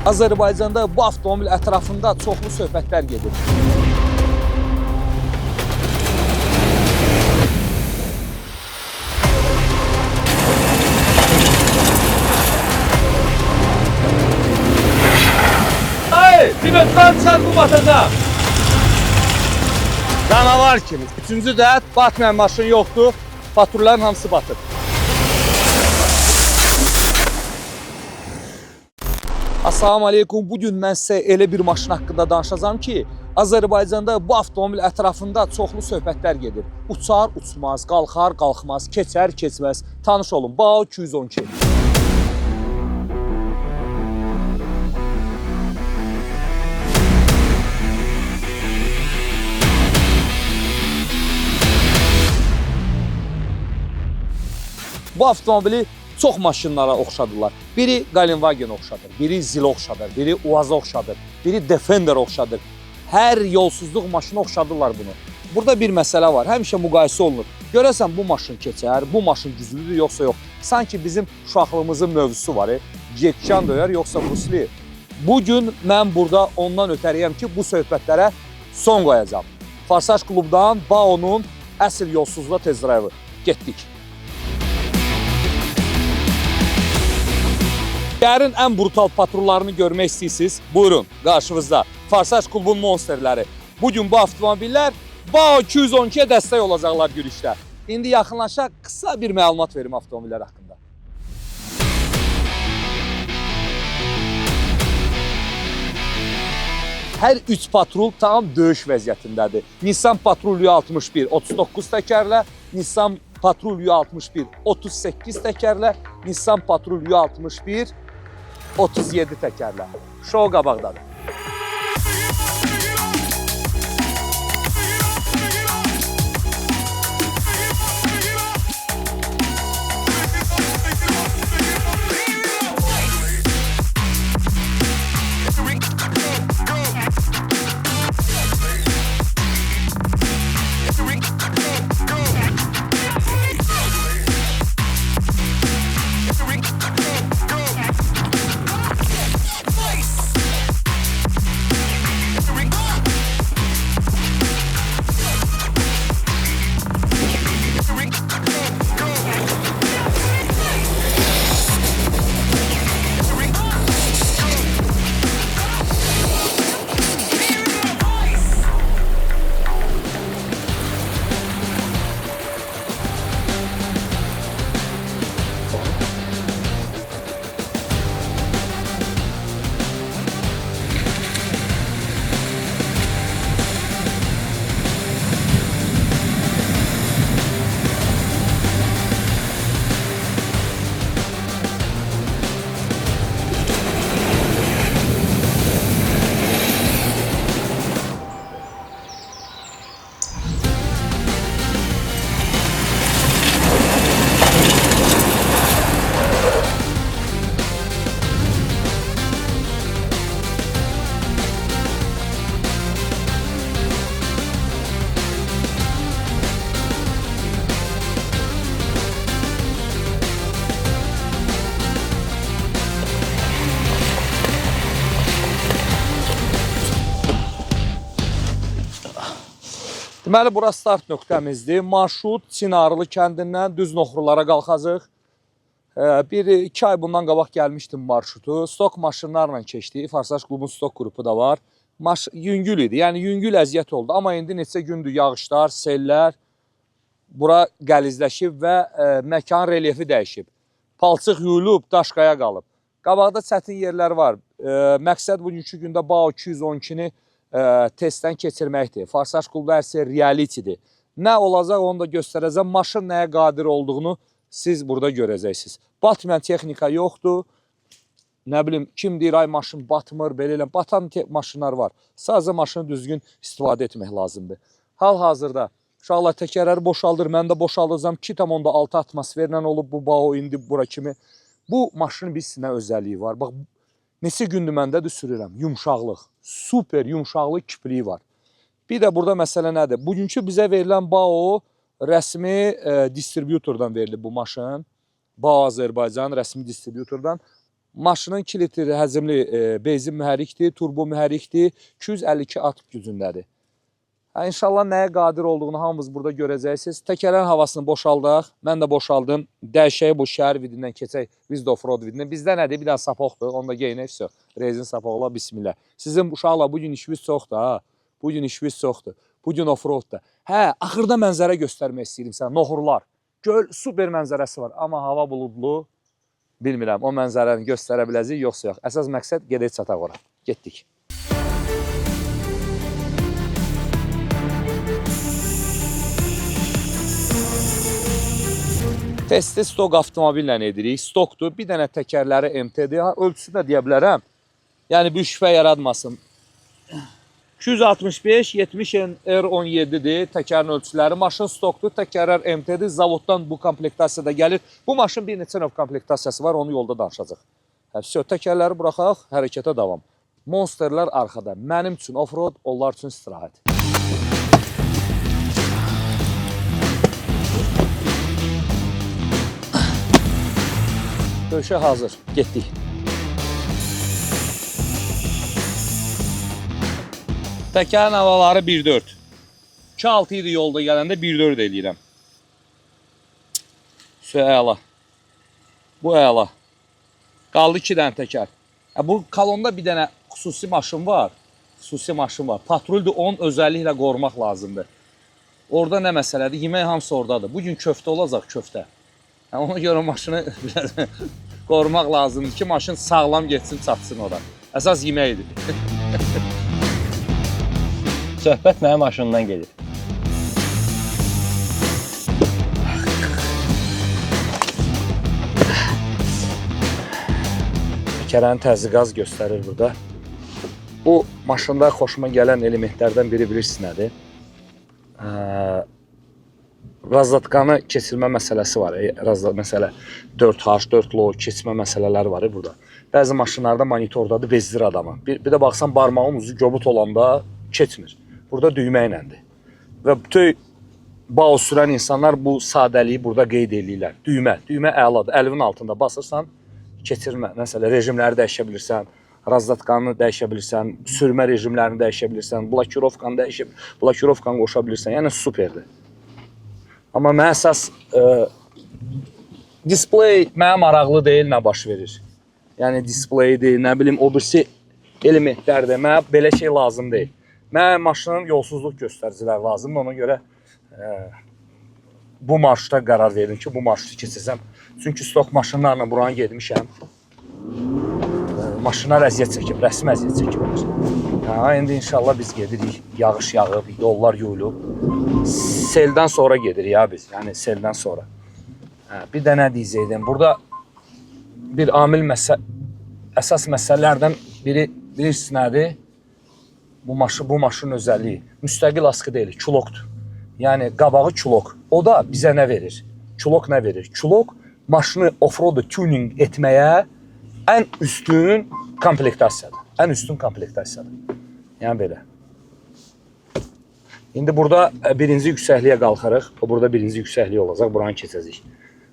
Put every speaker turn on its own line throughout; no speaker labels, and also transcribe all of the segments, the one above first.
Azərbaycanda bu avtomobil ətrafında çoxlu söhbətlər gedir. Ay, pilotan çarpı batacaq. Canavar kimi. Üçüncü də batmayan maşın yoxdur. Patrulların hamısı batır. Assalamu aleykum. Bugün mən sizə elə bir maşın haqqında danışacağam ki, Azərbaycanda bu avtomobil ətrafında çoxlu söhbətlər gedir. Uçar, uçmaz, qalxar, qalxmaz, keçər, keçməz. Tanış olun, BAO 212. Bu avtomobili çox maşınlara oxşadılar. Biri Galenwagen oxşadır, biri Zil oxşadır, biri Uaz oxşadır, biri Defender oxşadır. Hər yolsuzluq maşını oxşadırlar bunu. Burada bir məsələ var, həmişə müqayisə olunur. Görəsən bu maşın keçər, bu maşın güclüdür yoxsa yox. Sanki bizim uşaqlığımızın mövzusu var, Gekcan döyər yoxsa Bruce Lee. Bugün mən burada ondan ötəriyəm ki, bu söhbətlərə son qoyacağım. Farsaj klubdan BAO-nun əsl yolsuzluğa tez drive getdik. Şəhərin ən brutal patrullarını görmək istəyirsiniz? Buyurun, qarşınızda Farsaj klubun monsterləri. Bugün bu avtomobillər BAO 212-yə dəstək olacaqlar yürüyüşdə. İndi yaxınlaşaq, qısa bir məlumat verim avtomobillər haqqında. Hər 3 patrul tam döyüş vəziyyətindədir. Nissan Patrol 61 39 təkərlə, Nissan Patrol 61 38 təkərlə, Nissan Patrol 61 37 təkərlə. Şou qabaqdadır. Deməli, bura start nöqtəmizdir. Marşrut Çinarlı kəndindən düz Noxrulara qalxacaq. 1-2 ay bundan qabaq gəlmişdim marşrutu. Stok maşınlarla keçdi. Farsaj klubun stok qrupu da var. Yüngül idi, yəni yüngül əziyyət oldu. Amma indi neçə gündür yağışlar, sellər bura qəlizləşib və məkan relyefi dəyişib. Palçıq yuyulub, daşqaya qalıb. Qabaqda çətin yerlər var. Məqsəd bugünkü gündə BAO 212-ni testdən keçirməkdir. Farsaj klubu hər şey realitidir. Nə olacaq onu da göstərəcəm. Maşın nəyə qadir olduğunu siz burada görəcəksiniz. Batmayan texnika yoxdur. Nə bilim, kim deyir, ay maşın batmır, belə elə. Batan maşınlar var. Sadəcə maşını düzgün istifadə etmək lazımdır. Hal-hazırda uşaqlar təkərləri boşaldır. Mən də boşaldacağım. 2,6 atmosferlə olub bu BAO indi bura kimi. Bu maşının bir sinə özəlliyi var. Bax, neçə gündür məndə də sürürəm. Yumşaqlıq, super yumşaqlıq kipliyi var. Bir də burada məsələ nədir? Bugünkü bizə verilən BAO rəsmi distributordan verilib bu maşın. BAO Azərbaycan rəsmi distributordan. Maşının 2 litr həzmli benzin mühərrikdir, turbo mühərrikdir, 252 at gücündədir. İnşallah nəyə qadir olduğunu hamımız burada görəcəksiniz. Təkərlərin havasını boşaldaq. Mən də boşaldım. Dəyişək bu şəhər vidindən keçək biz də offroad vidindən. Bizdə nədir? Bir dənə sapoqdur. Onda geyinək, rezin sapoqla, bismillah. Sizin uşaqlar bugün işiniz çoxdur ha. Bugün işiniz çoxdur. Bugün offroadda. Hə, axırda mənzərə göstərmək istəyirəm sənə. Noxurlar. Göl, super mənzərəsi var. Amma hava buludlu. Bilmirəm, o mənzərəni göstərə biləcəyik, yoxsa yox. Əsas məqsəd gedək çataq ora. Getdik. Testi stok avtomobillə edirik. Stokdur. Bir dənə təkərləri MTD. Ölçüsü də deyə bilərəm. Yəni, bir şübhə yaratmasın. 265-70 R17-dir təkərin ölçüləri. Maşın stokdur, təkərlər MTD. Zavoddan bu komplektasiyada gəlir. Bu maşın bir neçə növ komplektasiyası var, onu yolda danışacaq. Təkərləri buraxaq, hərəkətə davam. Monsterlər arxada. Mənim üçün offroad, onlar üçün istirahət. Döyüşə hazır. Getdik. Təkərin havaları 1.4. 2.6 idi yolda gələndə 1.4 eləyirəm. Əla. Bu əla. Qaldı 2 dənə təkər. Bu kolonda bir dənə xüsusi maşın var. Patroldur, onun özəlliklə qorumaq lazımdır. Orada nə məsələdir? Yemək hamısı oradadır. Bugün köftə olacaq, köftə. Ona görə maşını qorumaq lazımdır ki, maşın sağlam geçsin, çatsın ora. Əsas yeməkdir.
Söhbət mənim maşınımdan gedir.
Təkərin təzyiqaz göstərir burada. Bu maşında xoşuma gələn elementlərdən biri bilirsiniz nədir? Razlatqanı keçirmə məsələsi var. Məsələ 4H, 4LO keçmə məsələləri var burada. Bəzi maşınlarda monitordadır, bezdir adamı. Bir də baxsan barmağın ucu göbut olanda keçmir. Burada düymə iləndir. Və bütün bağ sürən insanlar bu sadəliyi burada qeyd edirlər. Düymə əladır. Əlinin altında basırsan, keçirmə. Məsələn, rejimləri dəyişə bilirsən, razlatqanı dəyişə bilirsən, sürmə rejimlərini dəyişə bilirsən, blokirovkanı qoşa bilirsən. Yəni, superdir. Amma mən əsas display mənə maraqlı deyil, nə baş verir. Yəni, displeydir, nə bilim, o birisi elementlərdir. Mənə belə şey lazım deyil. Mənə maşının yolsuzluq göstəriciləri lazımdır. Ona görə bu marşruta qərar verdim ki, bu marşrutu keçirsəm. Çünki stok maşınlarla buranı gedmişəm. Maşınlar əziyyət çəkib, rəsmi əziyyət çəkib. İndi inşallah biz gedirik. Yağış yağıb, yollar yuyulub. Seldən sonra gedirik ya biz. Yəni seldən sonra. Bir də nə deyəcəkdim? Burada bir amil əsas məsələlərdən biri bilirsiniz nədir? Bu maşının özəlliyi. Müstəqil askı deyil, külokdur. Yəni qabağı külok. O da bizə nə verir? Külok nə verir? Külok maşını offroad tuning etməyə ən üstün komplektasiyadır. Ən üstün komplektasiyadır. Yəni belə. İndi burada birinci yüksəkliyə qalxarıq. Burada birinci yüksəkliyə olacaq. Buranı keçəcək.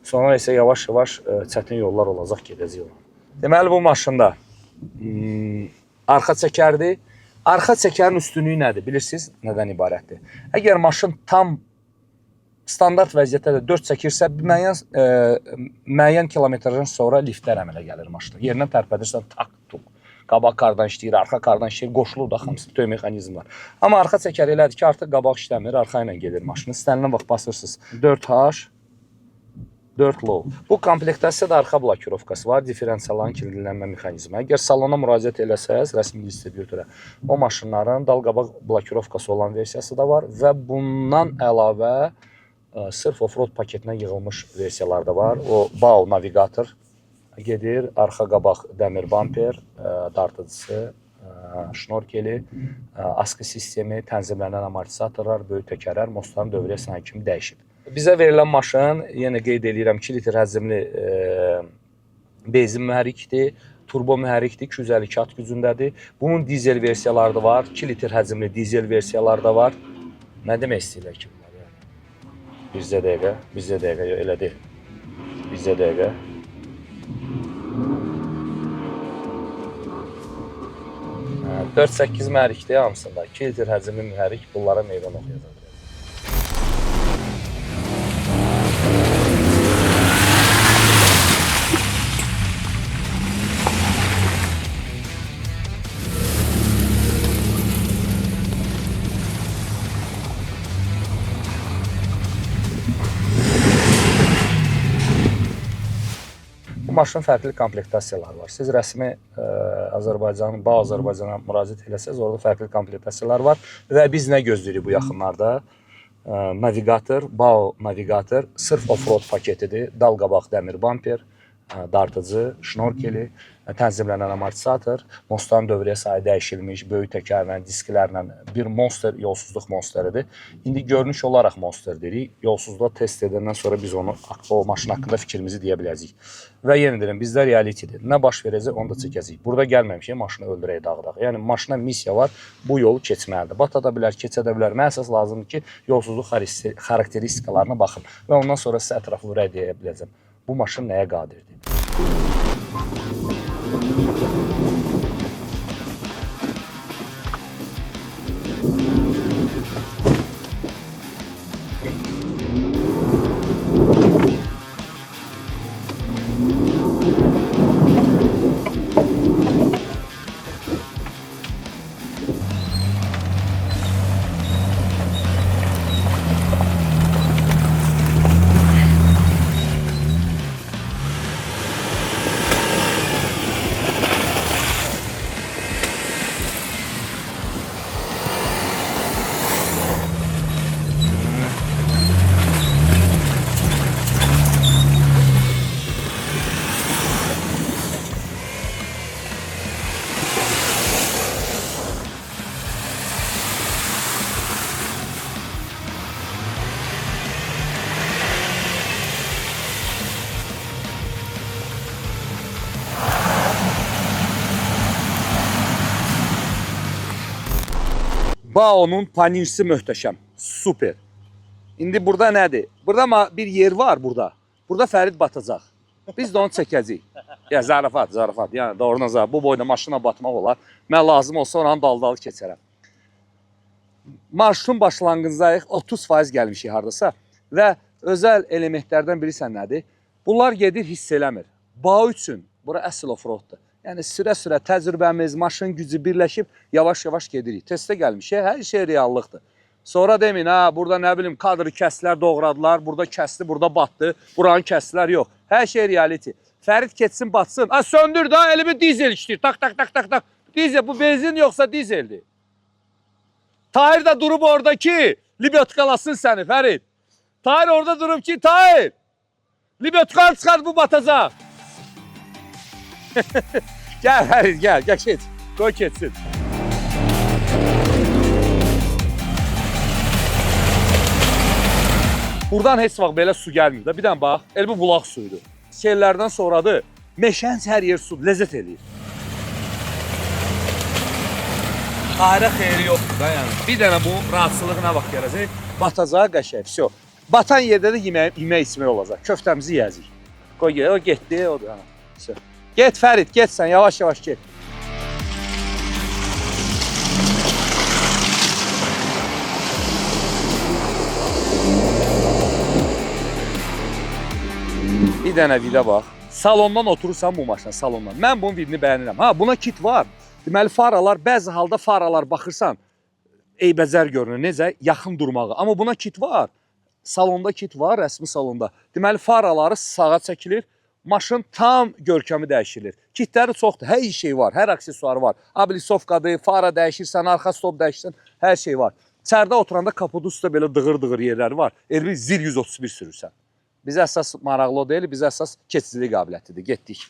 Sonra isə yavaş-yavaş çətin yollar olacaq, gedəcək. Deməli, bu maşında arxa çəkərdir. Arxa çəkərin üstünlüyü nədir? Bilirsiniz, nədən ibarətdir? Əgər maşın tam standart vəziyyətdə 4 çəkirsə, müəyyən kilometrdən sonra liftlər əmələ gəlir maşına. Yerindən tərpədirsən, tak-tuk. Qabaq qardan işləyir, arxa qardan işləyir, qoşulur da hamısı bütün mexanizm var. Amma arxa çəkər elədir ki, artıq qabaq işləmir, arxa ilə gedir maşını. İstənilən vaxt basırsınız. 4H, 4LO. Bu komplektasiyada arxa blokirovkası var, diferensialların kilidlənmə mexanizmi. Əgər salona müraciət eləsəz, rəsmi distributora, o maşınların dal qabaq blokirovkası olan versiyası da var və bundan əlavə sırf offroad paketinə yığılmış versiyalar da var. O BAO navigator gedir, arxa qabaq dəmir bamper, dartıcısı, şnorkeli, askı sistemi, tənzimlənən amortizatorlar, böyük təkərlər, mostların dövriyyə sınayı kimi dəyişib. Bizə verilən maşın, yenə qeyd edirəm, 2 litr həzmli benzin mühərrikdir, turbo mühərrikdir, 252 at gücündədir. Bunun dizel versiyaları da var, 2 litr həzmli dizel versiyaları da var. Nə demək istəyirlər ki bunlar? Bizdə dəqiqə, yox, elə deyil. Bizdə dəqiqə. 4-8 mühərrikdir hamısında. 2 litr həcmli mühərrik bunlara meydan oxuyacaq. Maşının fərqli komplektasiyaları var. Siz rəsmi Azərbaycanın, Azərbaycana müraciət eləsəz, orada fərqli komplektasiyalar var və biz nə gözləyirik bu yaxınlarda? Navigator, BAO navigator, sırf off-road paketidir. Dal qabaq dəmir bamper, dartıcı, şnorkeli, tənzimlənən amortisator, Mustang dövrəyə sayı dəyişilmiş, böyük təkərlə, disklərlə bir monster, yolsuzluq monsteridir. İndi görünüş olaraq monster deyirik. Yolsuzluğa test edəndən sonra biz onu, o maşın haqqında fikrimizi deyə biləcəyik. Və yenə deyirəm, bizdə realitydir. Nə baş verəcək, onu da çəkəcəyik. Burada gəlməmişik, maşını öldürək, dağıdaq. Yəni, maşına missiya var, bu yolu keçməlidir. Bata da bilər, keçə də bilər. Mənə əsas lazımdır ki, yolsuzluq xarakteristikalarına baxın və ondan sonra sizə ətraflı rəy deyə biləcəm. Bu maşın nəyə qadirdir? BAO'nun panirsi möhtəşəm, super. İndi burada nədir? Burada bir yer var burada. Burada Fərid batacaq. Biz də onu çəkəcəyik. Ya zarafat. Yəni doğrudan zarafat. Bu boyda maşına batmaq olar. Mən lazım olsa oranı daldalı keçərəm. Marşrutun başlanğıcındayıq. 30% gəlmişik hardasa və özəl elementlərdən bilirsən nədir? Bunlar gedir, hiss eləmir. BAO üçün bura əsl off-roaddur. Yəni sürə-sürə təcrübəmiz, maşın gücü birləşib yavaş-yavaş gedirik. Testə gəlmişik, hər şey reallıqdır. Sonra demin, burada nə bilim kadrı kəsdilər, doğradılar, burada kəsdi, burada batdı, buranı kəsdilər, yox. Hər şey reality. Fərid keçsin, batsın. Söndür da, elə bir dizel işləyir. Tak. Dizel, bu benzin yoxsa dizeldir. Tahir da durub orada ki, libetkalasın səni Fərid. Tahir orada durub ki, Tahir. Libetkan çıxar, bu batacaq. Gəl Fərid, gəl keç. Qoy keçsin. Buradan heç vaxt belə su gəlmir də. Bir dənə bax, elə bu bulaq suyudur. Sellərdən sonradır. Meşənin hər yer su, ləzzət eləyir. Tahirə xeyri yoxdur da yəni. Bir dənə bu rahatsızlıq nə vaxt gələcək? Batacağı qəşəng, vəsə. Batan yerdə də yemək içmək olacaq. Köftəmizi yeyəcək. Qoy o getdi, odur. Vəsə. Get Fərid, get sən, yavaş-yavaş get. Bir dənə vida bax. Salondan oturursan bu maşına, salondan. Mən bunun vidini bəyənirəm. Buna kit var. Deməli, faralar, bəzi halda faralar baxırsan, eybəcər görünür. Necə? Yaxın durmağı. Amma buna kit var. Salonda kit var, rəsmi salonda. Deməli, faraları sağa çəkilir. Maşın tam görkəmi dəyişilir. Kitləri çoxdur, hər şey var, hər aksesuarı var. Abilisovkadır, fara dəyişirsən, arxa stop dəyişirsən, hər şey var. İçəridə oturanda kapodu üstə belə dığır-dığır yerləri var. Elə bir zil 131 sürürsən. Bizə əsas maraqlı o deyil, bizə əsas keçicilik qabiliyyətidir. Getdik.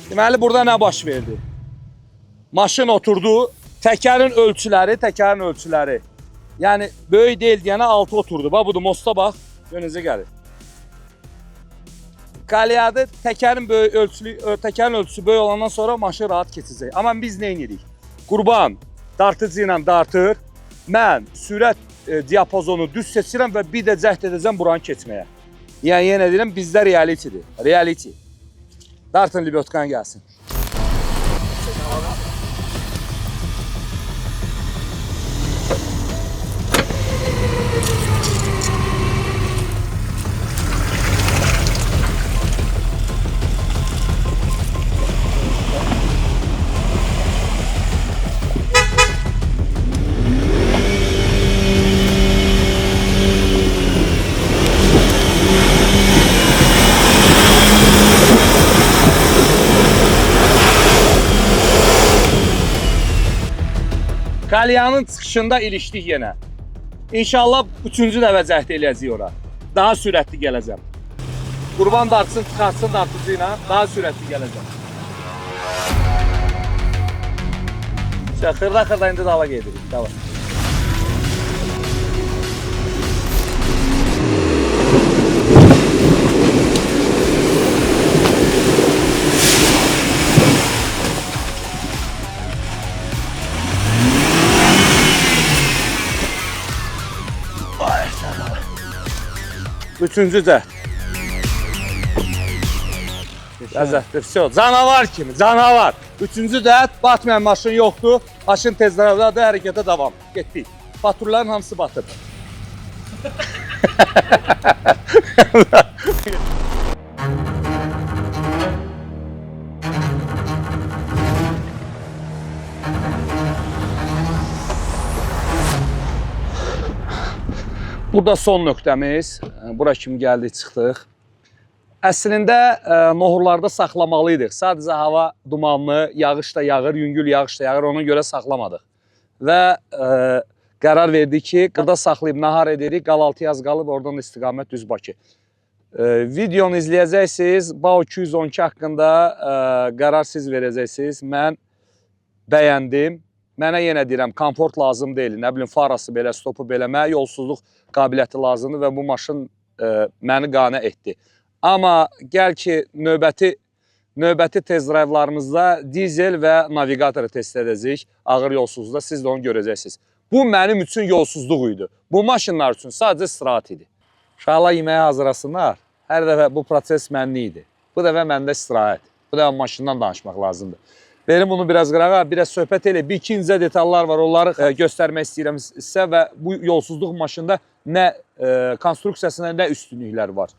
Deməli, burada nə baş verdi? Maşın oturdu, təkərin ölçüləri. Yəni, böyük deyil deyənə 6 oturdu. Bax, budur, mosta bax, önünüzə gəlir. Qalyadı, təkərin ölçüsü böyük olandan sonra maşın rahat keçəcək. Amma biz nə edirik? Qurban dartıcı ilə dartır, mən sürət diapazonu düz seçirəm və bir də cəhd edəcəm buranı keçməyə. Yəni, yenə deyirəm, bizdə realitidir. Reality. Dartın libyotkan gəlsin. Qalyanın çıxışında ilişdik yenə. İnşallah 3-cü dəfə cəhd eləyəcəyik ora. Daha sürətli gələcəm. Qurban dartsın, çıxartsın dartıcı ilə, daha sürətli gələcəm. Xırda indi dala gedirik. Tamam. Üçüncü cəhd. Ləzzətli, все, canavar kimi, canavar. Üçüncü cəhd, batmayan maşın yoxdur. Maşın tezlərəvdadır, hərəkətə davam. Getdik. Patrulların hamısı batıb. Bu da son nöqtəmiz. Bura kimi gəldik, çıxdıq. Əslində nohurlarda saxlamalıydıq. Sadəcə hava dumanlı, yağış da yağır, yüngül yağış da yağır, ona görə saxlamadıq. Və qərar verdik ki, qıda saxlayıb nahar edirik, qalaltı yaz qalıb, oradan istiqamət düz Bakı. Videonu izləyəcəksiniz, BAO 212 haqqında qərar siz verəcəksiniz. Mən bəyəndim. Mənə yenə deyirəm, komfort lazım deyil. Nə bilim, farası belə, stopu belə, mənə yolsuzluq qabiliyyəti lazımdır və bu maşın məni qane etdi. Amma gəl ki, növbəti test drive'larımızda dizel və naviqatoru test edəcəyik ağır yolsuzluqda, siz də onu görəcəksiniz. Bu mənim üçün yolsuzluq idi. Bu maşınlar üçün sadəcə istirahət idi. Uşaqlar yeməyə hazırlasınlar. Hər dəfə bu proses mənli idi. Bu dəfə məndə istirahət. Bu dəfə maşından danışmaq lazımdır. Verim bunu biraz qırağa, biraz söhbət elə. Bir-iki incə detallar var, onları göstərmək istəyirəm sizə və bu yolsuzluq maşında nə konstruksiyasında nə üstünlüklər var.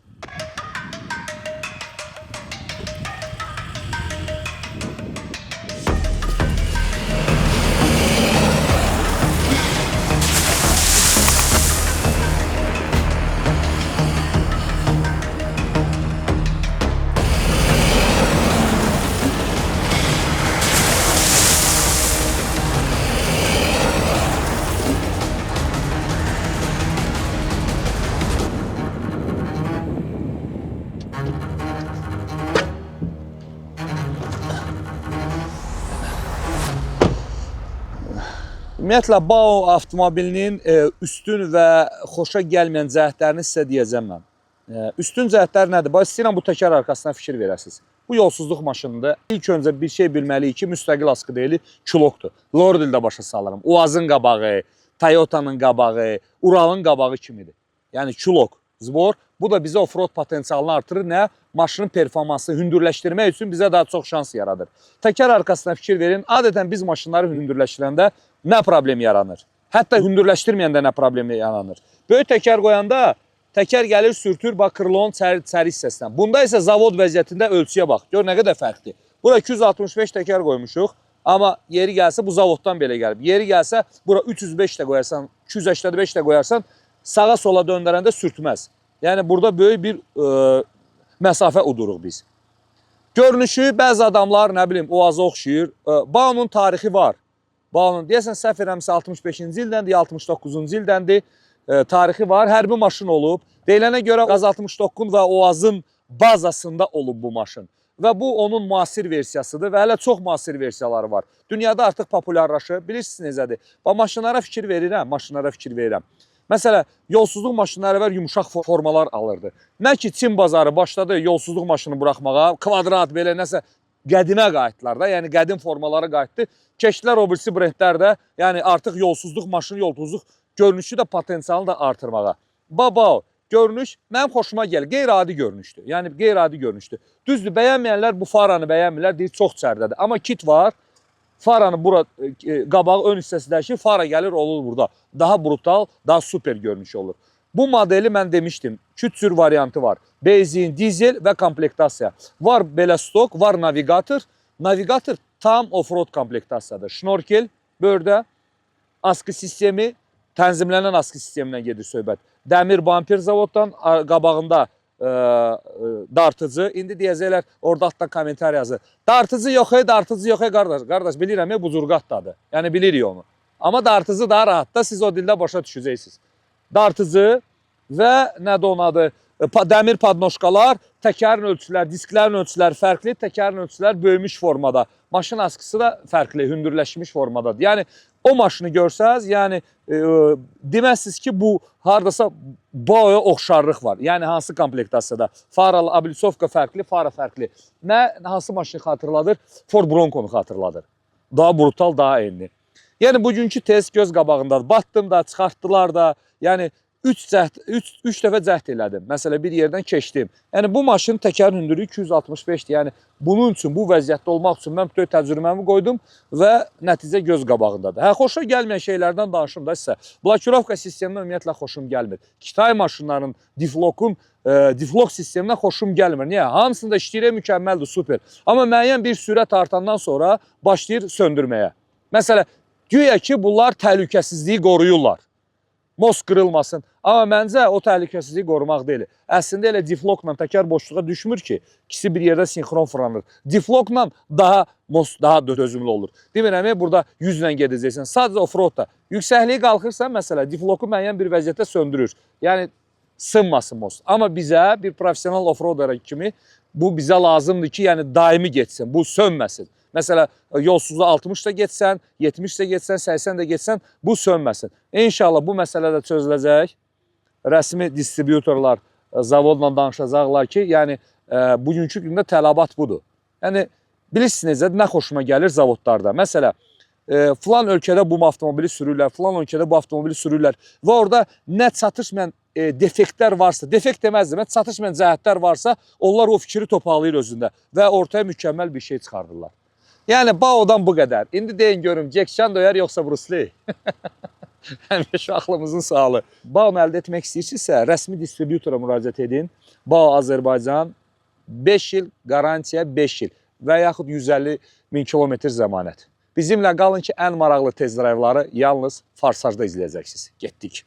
Ümumiyyətlə, BAO avtomobilinin üstün və xoşa gəlməyən cəhətlərini sizə deyəcəm mən. Üstün cəhətlər nədir? Bax, istəyirəm bu təkər arxasına fikir verəsiniz. Bu yolsuzluq maşınında ilk öncə bir şey bilməliyik ki, müstəqil askı deyili, çulokdur. Lordildə başa salırım. Uazın qabağı, Toyota'nın qabağı, Uralın qabağı kimidir. Yəni çulok, zbor. Bu da bizə offroad potensialını artırır. Nə? Maşının performansını hündürləşdirmək üçün bizə daha çox şans yaradır. Təkər arxasına fikir verin. Adətən biz maşınları hündürləşdirəndə nə problem yaranır? Hətta hündürləşdirməyəndə nə problem yaranır? Böyük təkər qoyanda təkər gəlir, sürtür, bax, krılonun çəri hissəsindən. Bunda isə zavod vəziyyətində ölçüyə bax. Gör nə qədər fərqli. Bura 265 təkər qoymuşuq. Amma yeri gəlsə bu zavoddan belə gəlib. Yeri gəlsə bura 305 də qoyarsan, 285 də qoyarsan, sağa sola döndərəndə sürtməz. Yəni burada böyük bir məsafə uduruq biz. Görünüşü bəzi adamlar, nə bilim, Uaz'a oxşayır. BAO'nun tarixi var. BAO'nun, deyəsən, səhv eləmirəmsə 65-ci ildəndir, 69-cu ildəndir. Tarixi var, hərbi maşın olub. Deyilənə görə Qaz 69 və Uaz'ın bazasında olub bu maşın. və bu onun müasir versiyasıdır və hələ çox müasir versiyaları var. Dünyada artıq populyarlaşır. Bilirsiniz necədir? Maşınlara fikir verirəm. Məsələn, yolsuzluq maşınları var, yumuşaq formalar alırdı. Nə ki, Çin bazarı başladı yolsuzluq maşını buraxmağa, kvadrat belə nəsə qədimə qayıtdılar da, yəni qədim formalara qayıtdı. Keçdilər o birisi brendlər də, yəni artıq yolsuzluq maşını, yolsuzluq görünüşü də potensialını da artırmağa. Baba, görünüş mənim xoşuma gəlir, qeyri-adi görünüşdür. Yəni qeyri-adi görünüşdür. Düzdür, bəyənməyənlər bu faranı bəyənmirlər, deyir çox çərdədir. Amma kit var. Faranı bura qabağı ön hissəsindəki fara gəlir olur burada. Daha brutal, daha super görünüş olur. Bu modeli mən demişdim. 3 cür variantı var. Benzin, dizel və komplektasiya. Var belə stok, var navigator. Navigator tam off-road komplektasiyadır. Şnorkel, bördə, askı sistemi, tənzimlənən askı sistemindən gedir söhbət. Dəmir bamper zavoddan qabağında dartıcı. İndi deyəcəklər, orada hatta komentar yazır. Dartıcı yox, dartıcı yox, qardaş. Qardaş, bilirəm, bu zurqatdadır. Yəni bilirik onu. Amma dartıcı daha rahat da siz o dildə başa düşəcəksiniz. Dartıcı və nədir onun adı? Dəmir padnoşkalar, təkərin ölçüləri, disklərin ölçüləri fərqli, təkərin ölçüləri böyümüş formada. Maşın askısı da fərqli, hündürləşmiş formadadır. Yəni o maşını görsəz, yəni deməzsiniz ki, bu hardasa boya oxşarlıq var. Yəni hansı komplektasiyada? Faralı abilisovka fərqli, fara fərqli. Hansı maşını xatırladır? Ford Bronco'nu xatırladır. Daha brutal, daha enli. Yəni bugünkü test göz qabağındadır. Batdım da, çıxartdılar da. Yəni 3 dəfə cəhd elədim. Məsələn, bir yerdən keçdim. Yəni bu maşının təkər hündürlüyü 265-dir. Yəni bunun üçün, bu vəziyyətdə olmaq üçün mən bütün təcrübəmi qoydum və nəticə göz qabağındadır. Xoşa gəlməyən şeylərdən danışım da sizə. Blokirovka sistemindən ümumiyyətlə xoşum gəlmir. Kitay maşınların, diflok sistemindən xoşum gəlmir. Niyə? Hamısında işləyir, mükəmməldir, super. Amma müəyyən bir sürət artandan sonra başlayır söndürməyə. Məsələn, güya ki, bunlar təhlükəsizliyi qoruyurlar. Most qırılmasın. Amma məncə o təhlükəsizliyi qorumaq deyil. Əslində elə diflokla təkər boşluğa düşmür ki, ikisi bir yerdə sinxron fırlanır. Diflokla daha dözümlü olur. Demirəm, burada 100 ilə gedəcəksən. Sadəcə offroadda. Yüksəkliyi qalxırsan, məsələ, difloku müəyyən bir vəziyyətdə söndürür. Yəni, sınmasın most. Amma bizə, bir profesional offroadera kimi, bu bizə lazımdır ki, yəni daimi geçsin, bu sönməsin. Məsələn, yolsuzda 60 da geçsən, 70 də geçsən, 80 də geçsən, bu sönməsin. İnşallah bu məsələ də çözüləcək. Rəsmi distributorlar zavodla danışacaqlar ki, yəni bugünkü gündə tələbat budur. Yəni, bilirsiniz, nə xoşuma gəlir zavodlarda. Məsələn, filan ölkədə bu avtomobili sürürlər, filan ölkədə bu avtomobili sürürlər və orada nə çatışmayan defektlər varsa, defekt deməzdim, çatışmayan cəhətlər varsa, onlar o fikri toparlayır özündə və ortaya mükəmməl bir şey çıxardırlar. Yəni, Bao'dan bu qədər. İndi deyin görüm, Jack Chan döyər yoxsa Bruce Lee? Həmişə aklımızın sağlığı. Bao'nu əldə etmək istəyirsinizsə, rəsmi distributora müraciət edin. Bao Azərbaycan 5 il, garantiya 5 il və yaxud 150 min kilometr zəmanət. Bizimlə qalın ki, ən maraqlı test drive'ları yalnız Farsajda izləyəcəksiniz. Getdik.